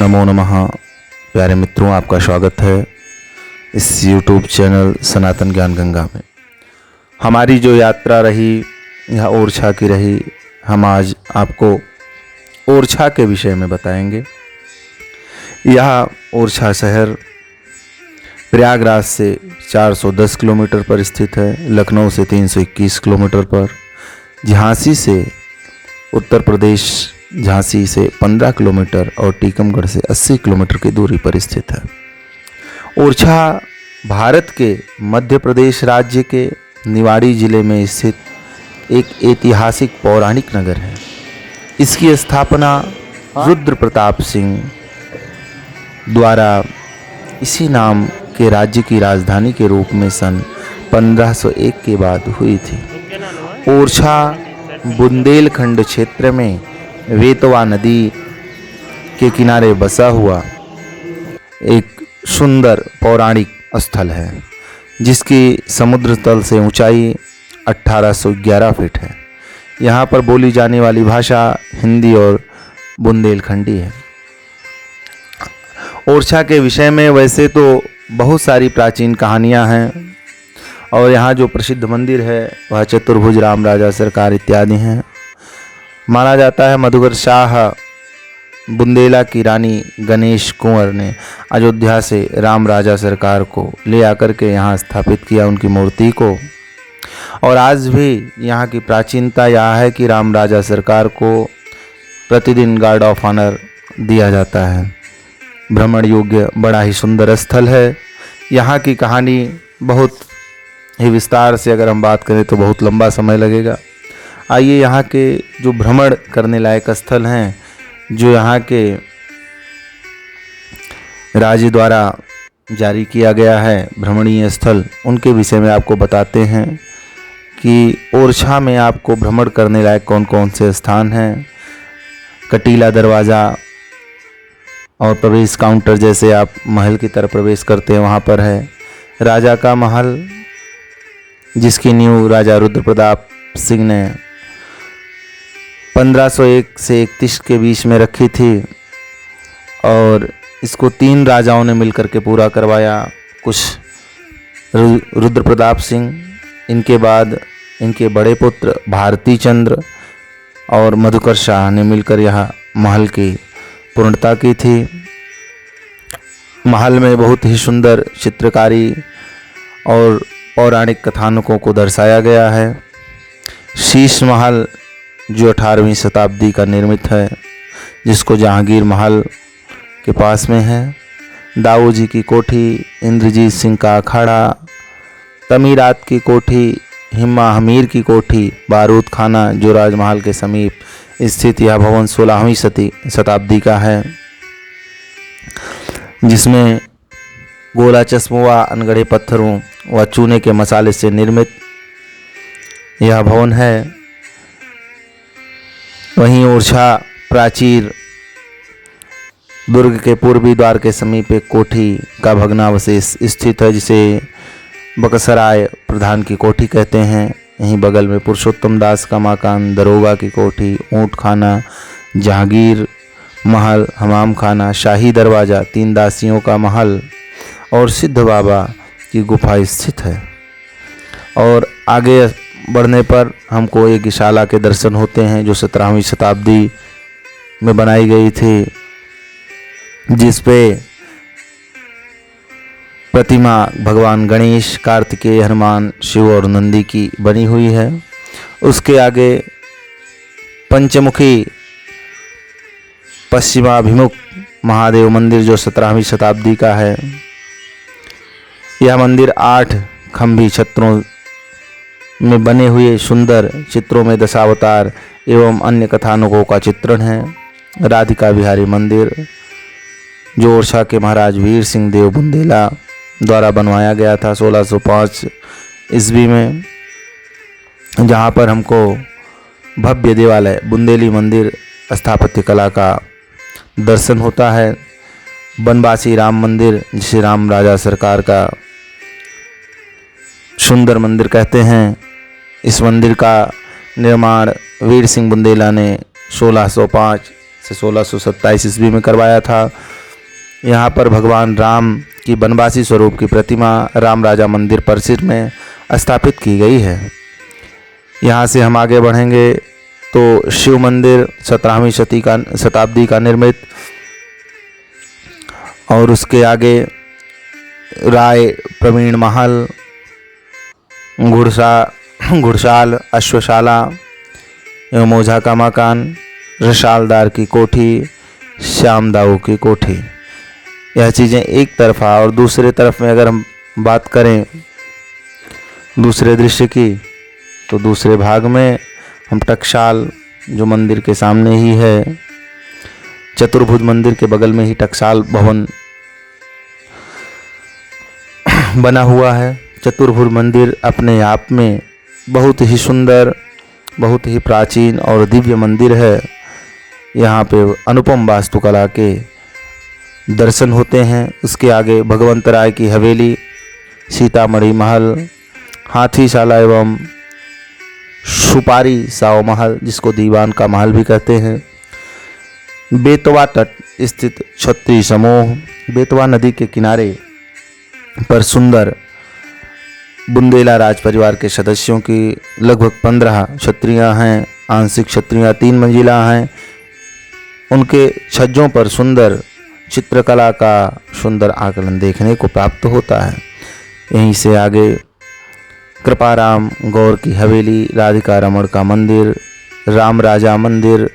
नमो नमः। प्यारे मित्रों, आपका स्वागत है इस YouTube चैनल सनातन ज्ञान गंगा में। हमारी जो यात्रा रही यह ओरछा की रही। हम आज आपको ओरछा के विषय में बताएंगे। यह ओरछा शहर प्रयागराज से 410 किलोमीटर पर स्थित है, लखनऊ से 321 किलोमीटर पर, झांसी से उत्तर प्रदेश झांसी से 15 किलोमीटर और टीकमगढ़ से 80 किलोमीटर की दूरी पर स्थित है। ओरछा भारत के मध्य प्रदेश राज्य के निवाड़ी जिले में स्थित एक ऐतिहासिक पौराणिक नगर है। इसकी स्थापना रुद्र प्रताप सिंह द्वारा इसी नाम के राज्य की राजधानी के रूप में सन 1501 के बाद हुई थी। ओरछा बुंदेलखंड क्षेत्र में वेतवा नदी के किनारे बसा हुआ एक सुंदर पौराणिक स्थल है, जिसकी समुद्र तल से ऊंचाई 1811 फीट है। यहाँ पर बोली जाने वाली भाषा हिंदी और बुंदेलखंडी है। ओरछा के विषय में वैसे तो बहुत सारी प्राचीन कहानियाँ हैं और यहाँ जो प्रसिद्ध मंदिर है वह चतुर्भुज राम राजा सरकार इत्यादि हैं। माना जाता है मधुकर शाह बुंदेला की रानी गणेश कुंवर ने अयोध्या से राम राजा सरकार को ले आकर के यहाँ स्थापित किया, उनकी मूर्ति को। और आज भी यहाँ की प्राचीनता यह है कि राम राजा सरकार को प्रतिदिन गार्ड ऑफ ऑनर दिया जाता है। भ्रमण योग्य बड़ा ही सुंदर स्थल है। यहाँ की कहानी बहुत ही विस्तार से अगर हम बात करें तो बहुत लंबा समय लगेगा। आइए यहाँ के जो भ्रमण करने लायक स्थल हैं, जो यहाँ के राज्य द्वारा जारी किया गया है भ्रमणीय स्थल, उनके विषय में आपको बताते हैं कि ओरछा में आपको भ्रमण करने लायक कौन कौन से स्थान हैं। कटीला दरवाज़ा और प्रवेश काउंटर, जैसे आप महल की तरफ प्रवेश करते हैं वहाँ पर है। राजा का महल, जिसकी नींव राजा रुद्र प्रताप सिंह ने 1501 से 31 के बीच में रखी थी और इसको 3 राजाओं ने मिलकर के पूरा करवाया। कुछ रुद्र प्रताप सिंह, इनके बाद इनके बड़े पुत्र भारती चंद्र और मधुकर शाह ने मिलकर यह महल की पूर्णता की थी। महल में बहुत ही सुंदर चित्रकारी और पौराणिक कथानकों को दर्शाया गया है। शीश महल जो 18वीं शताब्दी का निर्मित है, जिसको जहांगीर महल के पास में है। दाऊ जी की कोठी, इंद्रजीत सिंह का अखाड़ा, तमीरात की कोठी, हिम्मा हमीर की कोठी, बारूद खाना जो राजमहल के समीप स्थित यह भवन 16वीं शताब्दी का है, जिसमें गोला चश्मुआ अनगढ़े पत्थरों व चूने के मसाले से निर्मित यह भवन है। वहीं ओरछा प्राचीर दुर्ग के पूर्वी द्वार के समीप एक कोठी का भग्नावशेष स्थित है, जिसे बकसराय प्रधान की कोठी कहते हैं। यहीं बगल में पुरुषोत्तम दास का मकान, दरोगा की कोठी, ऊँट खाना, जहांगीर महल, हमाम खाना, शाही दरवाज़ा, 3 दासियों का महल और सिद्ध बाबा की गुफा स्थित है। और आगे बढ़ने पर हमको एक गीशाला के दर्शन होते हैं, जो 17वीं शताब्दी में बनाई गई थी, जिस पे प्रतिमा भगवान गणेश, कार्तिकेय, हनुमान, शिव और नंदी की बनी हुई है। उसके आगे पंचमुखी पश्चिमाभिमुख महादेव मंदिर जो 17वीं शताब्दी का है। यह मंदिर 8 खंभी छत्रों में बने हुए सुंदर चित्रों में दशावतार एवं अन्य कथानकों का चित्रण है। राधिका बिहारी मंदिर जो ओरछा के महाराज वीर सिंह देव बुंदेला द्वारा बनवाया गया था 1605 ईस्वी में, जहाँ पर हमको भव्य देवालय बुंदेली मंदिर स्थापत्य कला का दर्शन होता है। बनवासी राम मंदिर, जिसे राम राजा सरकार का सुंदर मंदिर कहते हैं, इस मंदिर का निर्माण वीर सिंह बुंदेला ने 1605 से 1627 ईस्वी में करवाया था। यहाँ पर भगवान राम की बनवासी स्वरूप की प्रतिमा राम राजा मंदिर परिसर में स्थापित की गई है। यहाँ से हम आगे बढ़ेंगे तो शिव मंदिर 17वीं शताब्दी का निर्मित, और उसके आगे राय प्रवीण महल, घुड़साल, अश्वशाला एवं ओझा का मकान, रसालदार की कोठी, श्यामदाऊ की कोठी, यह चीज़ें एक तरफा। और दूसरे तरफ में अगर हम बात करें दूसरे दृश्य की, तो दूसरे भाग में हम टकसाल, जो मंदिर के सामने ही है, चतुर्भुज मंदिर के बगल में ही टकसाल भवन बना हुआ है। चतुर्भुज मंदिर अपने आप में बहुत ही सुंदर, बहुत ही प्राचीन और दिव्य मंदिर है। यहाँ पे अनुपम वास्तुकला के दर्शन होते हैं। उसके आगे भगवंतराय की हवेली, सीतामढ़ी महल, हाथीशाला एवं सुपारी साव महल, जिसको दीवान का महल भी कहते हैं। बेतवा तट स्थित क्षत्रिय समूह, बेतवा नदी के किनारे पर सुंदर बुंदेला राज परिवार के सदस्यों की लगभग 15 छत्रियाँ हैं। आंशिक छत्रियाँ 3 मंजिला हैं। उनके छज्जों पर सुंदर चित्रकला का सुंदर आकलन देखने को प्राप्त होता है। यहीं से आगे कृपाराम गौर की हवेली, राधिका रमण का मंदिर, राम राजा मंदिर,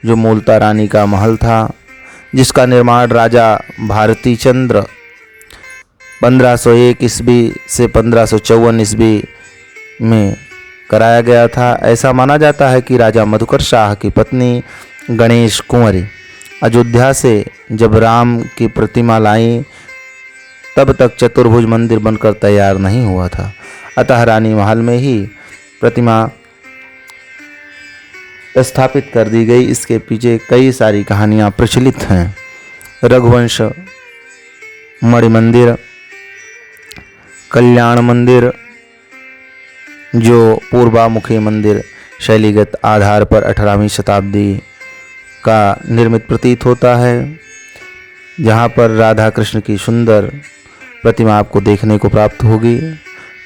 जो मूलता रानी का महल था, जिसका निर्माण राजा भारती चंद्र 1501 ईस्वी से 1554 ईस्वी में कराया गया था। ऐसा माना जाता है कि राजा मधुकर शाह की पत्नी गणेश कुंवरी अयोध्या से जब राम की प्रतिमा लाई, तब तक चतुर्भुज मंदिर बनकर तैयार नहीं हुआ था। अतः रानी महल में ही प्रतिमा स्थापित कर दी गई। इसके पीछे कई सारी कहानियाँ प्रचलित हैं। रघुवंश मणि मंदिर, कल्याण मंदिर, जो पूर्वामुखी मंदिर शैलीगत आधार पर 18वीं शताब्दी का निर्मित प्रतीत होता है, जहाँ पर राधा कृष्ण की सुंदर प्रतिमा आपको देखने को प्राप्त होगी।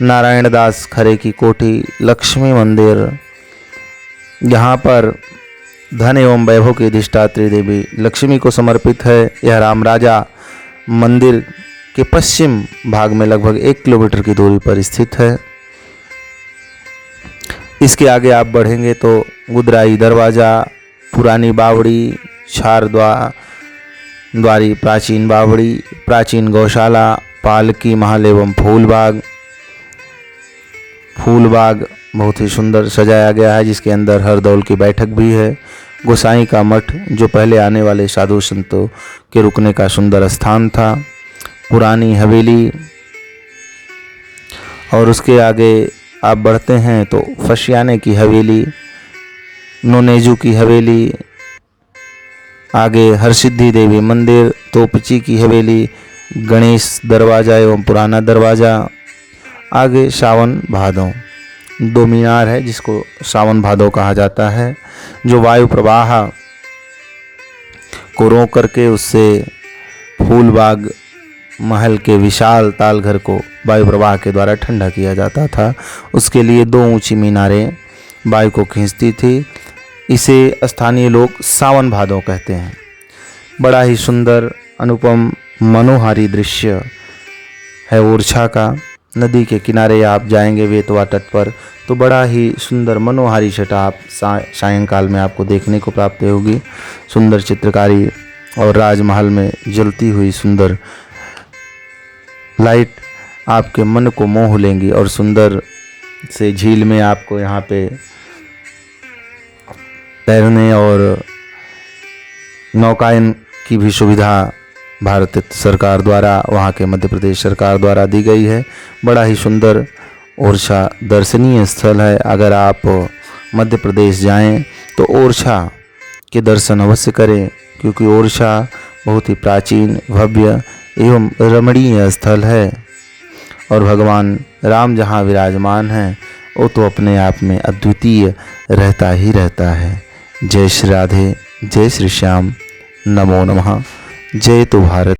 नारायण दास खरे की कोठी, लक्ष्मी मंदिर, जहाँ पर धन एवं वैभव की अधिष्ठात्री देवी लक्ष्मी को समर्पित है। यह राम राजा मंदिर के पश्चिम भाग में लगभग 1 किलोमीटर की दूरी पर स्थित है। इसके आगे आप बढ़ेंगे तो गुदराई दरवाज़ा, पुरानी बावड़ी, छार द्वारी, प्राचीन बावड़ी, प्राचीन गौशाला, पालकी महल एवं फूलबाग बहुत ही सुंदर सजाया गया है, जिसके अंदर हरदौल की बैठक भी है। गोसाई का मठ, जो पहले आने वाले साधु संतों के रुकने का सुंदर स्थान था। पुरानी हवेली, और उसके आगे आप बढ़ते हैं तो फसियाने की हवेली, नोनेजू की हवेली, आगे हरसिद्धि देवी मंदिर, तोपची की हवेली, गणेश दरवाज़ा एवं पुराना दरवाज़ा, आगे सावन भादों 2 मीनार है, जिसको सावन भादों कहा जाता है, जो वायु प्रवाह को रोक करके उससे फूलबाग महल के विशाल तालघर को वायु प्रवाह के द्वारा ठंडा किया जाता था। उसके लिए 2 ऊंची मीनारें वायु को खींचती थी। इसे स्थानीय लोग सावन भादों कहते हैं। बड़ा ही सुंदर, अनुपम, मनोहारी दृश्य है ओरछा का। नदी के किनारे आप जाएंगे बेतवा तट पर, तो बड़ा ही सुंदर मनोहारी छटा आप सायंकाल में आपको देखने को प्राप्त होगी। सुंदर चित्रकारी और राजमहल में जलती हुई सुंदर लाइट आपके मन को मोह लेंगी, और सुंदर से झील में आपको यहाँ पे तैरने और नौकायन की भी सुविधा भारत सरकार द्वारा, वहाँ के मध्य प्रदेश सरकार द्वारा दी गई है। बड़ा ही सुंदर ओरछा दर्शनीय स्थल है। अगर आप मध्य प्रदेश जाएं तो ओरछा के दर्शन अवश्य करें, क्योंकि ओरछा बहुत ही प्राचीन, भव्य एवं रमणीय स्थल है। और भगवान राम जहाँ विराजमान हैं, वो तो अपने आप में अद्वितीय रहता ही रहता है। जय श्री राधे, जय श्री श्याम, नमो नमः। जय तो भारत।